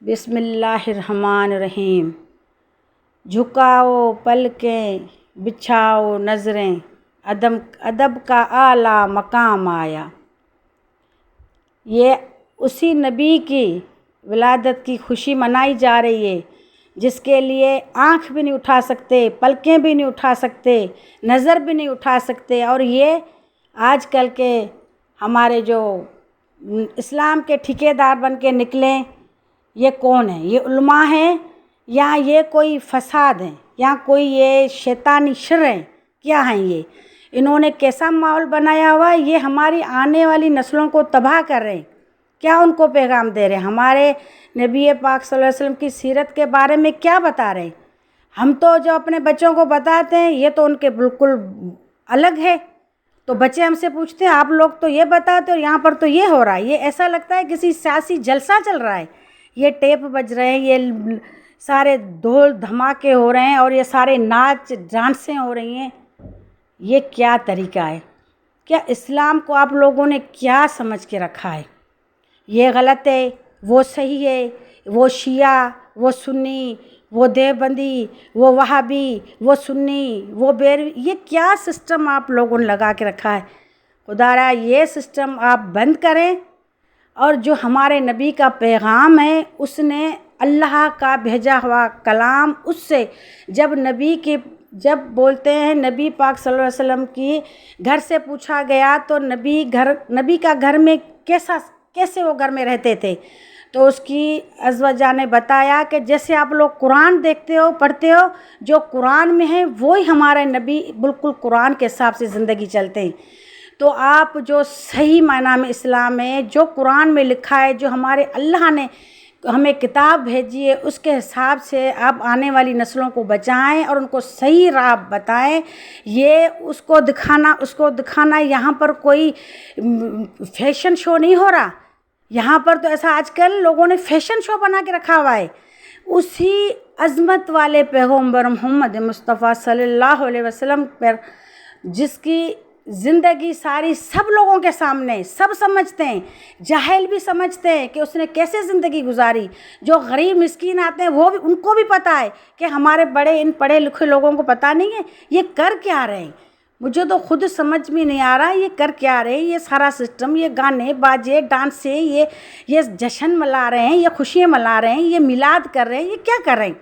بسم اللہ الرحمن الرحیم۔ جھکاؤ پلکیں بچھاؤ نظریں، ادب کا اعلیٰ مقام آیا۔ یہ اسی نبی کی ولادت کی خوشی منائی جا رہی ہے جس کے لیے آنکھ بھی نہیں اٹھا سکتے، پلکیں بھی نہیں اٹھا سکتے، نظر بھی نہیں اٹھا سکتے۔ اور یہ آج کل کے ہمارے جو اسلام کے ٹھیکیدار بن کے نکلیں، یہ کون ہیں؟ یہ علماء ہیں یا یہ کوئی فساد ہیں یا کوئی یہ شیطانی شر ہیں؟ کیا ہیں یہ؟ انہوں نے کیسا ماحول بنایا ہوا ہے؟ یہ ہماری آنے والی نسلوں کو تباہ کر رہے ہیں۔ کیا ان کو پیغام دے رہے ہیں؟ ہمارے نبی پاک صلی اللہ علیہ وسلم کی سیرت کے بارے میں کیا بتا رہے ہیں؟ ہم تو جو اپنے بچوں کو بتاتے ہیں یہ تو ان کے بالکل الگ ہے۔ تو بچے ہم سے پوچھتے ہیں آپ لوگ تو یہ بتاتے ہو، یہاں پر تو یہ ہو رہا ہے۔ یہ ایسا لگتا ہے کسی سیاسی جلسہ چل رہا ہے۔ یہ ٹیپ بج رہے ہیں، یہ سارے ڈھول دھماکے ہو رہے ہیں اور یہ سارے ناچ ڈانسیں ہو رہی ہیں۔ یہ کیا طریقہ ہے؟ کیا اسلام کو آپ لوگوں نے کیا سمجھ کے رکھا ہے؟ یہ غلط ہے، وہ صحیح ہے، وہ شیعہ، وہ سنی، وہ دیوبندی، وہ وہابی، وہ سنی، وہ بیروی، یہ کیا سسٹم آپ لوگوں نے لگا کے رکھا ہے؟ خدا را یہ سسٹم آپ بند کریں، اور جو ہمارے نبی کا پیغام ہے اس نے اللہ کا بھیجا ہوا کلام، اس سے جب بولتے ہیں نبی پاک صلی اللہ علیہ وسلم کی گھر سے پوچھا گیا تو نبی کا گھر میں کیسے وہ گھر میں رہتے تھے، تو اس کی ازواجہ نے بتایا کہ جیسے آپ لوگ قرآن دیکھتے ہو پڑھتے ہو، جو قرآن میں ہے وہی ہمارے نبی بالکل قرآن کے حساب سے زندگی چلتے ہیں۔ تو آپ جو صحیح معنی میں اسلام ہے، جو قرآن میں لکھا ہے، جو ہمارے اللہ نے ہمیں کتاب بھیجی ہے، اس کے حساب سے آپ آنے والی نسلوں کو بچائیں اور ان کو صحیح راہ بتائیں۔ یہ اس کو دکھانا یہاں پر کوئی فیشن شو نہیں ہو رہا۔ یہاں پر تو ایسا آج کل لوگوں نے فیشن شو بنا کے رکھا ہوا ہے۔ اسی عظمت والے پیغمبر محمد مصطفیٰ صلی اللہ علیہ وسلم پر، جس کی زندگی ساری سب لوگوں کے سامنے سب سمجھتے ہیں، جاہل بھی سمجھتے ہیں کہ اس نے کیسے زندگی گزاری، جو غریب مسکین آتے ہیں وہ بھی، ان کو بھی پتہ ہے کہ ہمارے ان پڑھے لکھے لوگوں کو پتہ نہیں ہے یہ کر کیا رہے ہیں۔ مجھے تو خود سمجھ میں نہیں آ رہا یہ کر کیا رہے ہیں۔ یہ سارا سسٹم، یہ گانے باجے ڈانسے، یہ جشن منا رہے ہیں، یہ خوشیاں منا رہے ہیں، یہ میلاد کر رہے ہیں، یہ کیا کر رہے ہیں؟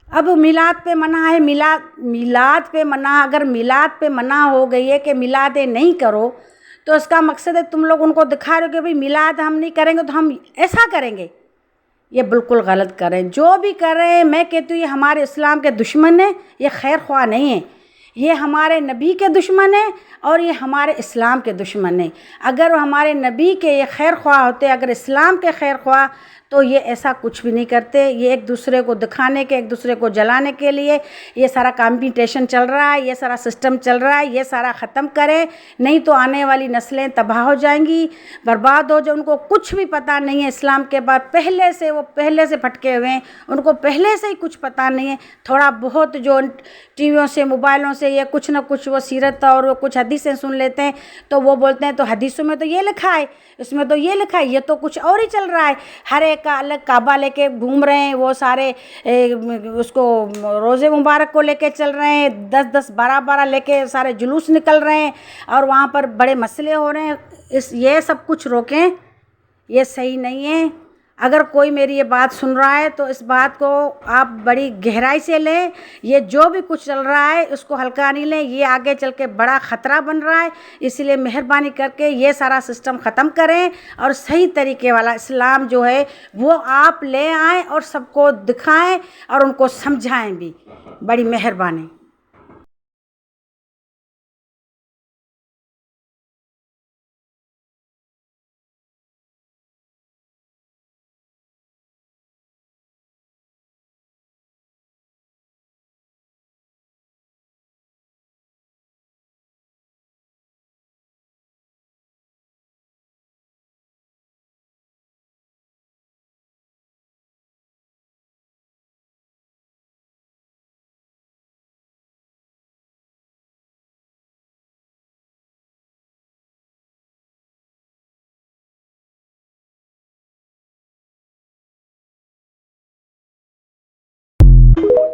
اب میلاد پہ منع ہے، میلاد پہ منع، اگر میلاد پہ منع ہو گئی ہے کہ میلاد نہیں کرو، تو اس کا مقصد ہے تم لوگ ان کو دکھا رہے ہو کہ بھئی میلاد ہم نہیں کریں گے تو ہم ایسا کریں گے۔ یہ بالکل غلط کر رہے ہیں۔ جو بھی کر رہے ہیں، میں کہتی ہوں یہ ہمارے اسلام کے دشمن ہیں، یہ خیر خواہ نہیں ہیں، یہ ہمارے نبی کے دشمن ہیں اور یہ ہمارے اسلام کے دشمن ہیں۔ اگر ہمارے نبی کے یہ خیر خواہ ہوتے، اگر اسلام کے خیر خواہ، تو یہ ایسا کچھ بھی نہیں کرتے۔ یہ ایک دوسرے کو دکھانے کے، ایک دوسرے کو جلانے کے لیے یہ سارا کمپٹیشن چل رہا ہے، یہ سارا سسٹم چل رہا ہے، یہ سارا ختم کریں، نہیں تو آنے والی نسلیں تباہ ہو جائیں گی، برباد ہو جائیں۔ ان کو کچھ بھی پتہ نہیں ہے اسلام کے بعد، وہ پہلے سے پھٹکے ہوئے ہیں، ان کو پہلے سے ہی کچھ پتہ نہیں ہے۔ تھوڑا بہت جو ٹی ویوں سے، موبائلوں سے یہ کچھ نہ کچھ وہ سیرت اور وہ کچھ حدیثیں سن لیتے ہیں، تو وہ بولتے ہیں تو حدیثوں میں تو یہ لکھا ہے، اس میں تو یہ لکھا ہے، یہ تو کچھ اور ہی چل رہا ہے۔ ہر ایک کا الگ کعبہ لے کے گھوم رہے ہیں، وہ سارے اس کو روزے مبارک کو لے کے چل رہے ہیں، 10 12 لے کے سارے جلوس نکل رہے ہیں اور وہاں پر بڑے مسئلے ہو رہے ہیں۔ یہ سب کچھ روکیں، یہ صحیح نہیں ہے۔ اگر کوئی میری یہ بات سن رہا ہے تو اس بات کو آپ بڑی گہرائی سے لیں۔ یہ جو بھی کچھ چل رہا ہے اس کو ہلکا نہیں لیں، یہ آگے چل کے بڑا خطرہ بن رہا ہے۔ اس لیے مہربانی کر کے یہ سارا سسٹم ختم کریں اور صحیح طریقے والا اسلام جو ہے وہ آپ لے آئیں اور سب کو دکھائیں اور ان کو سمجھائیں بھی۔ بڑی مہربانی۔ ہے۔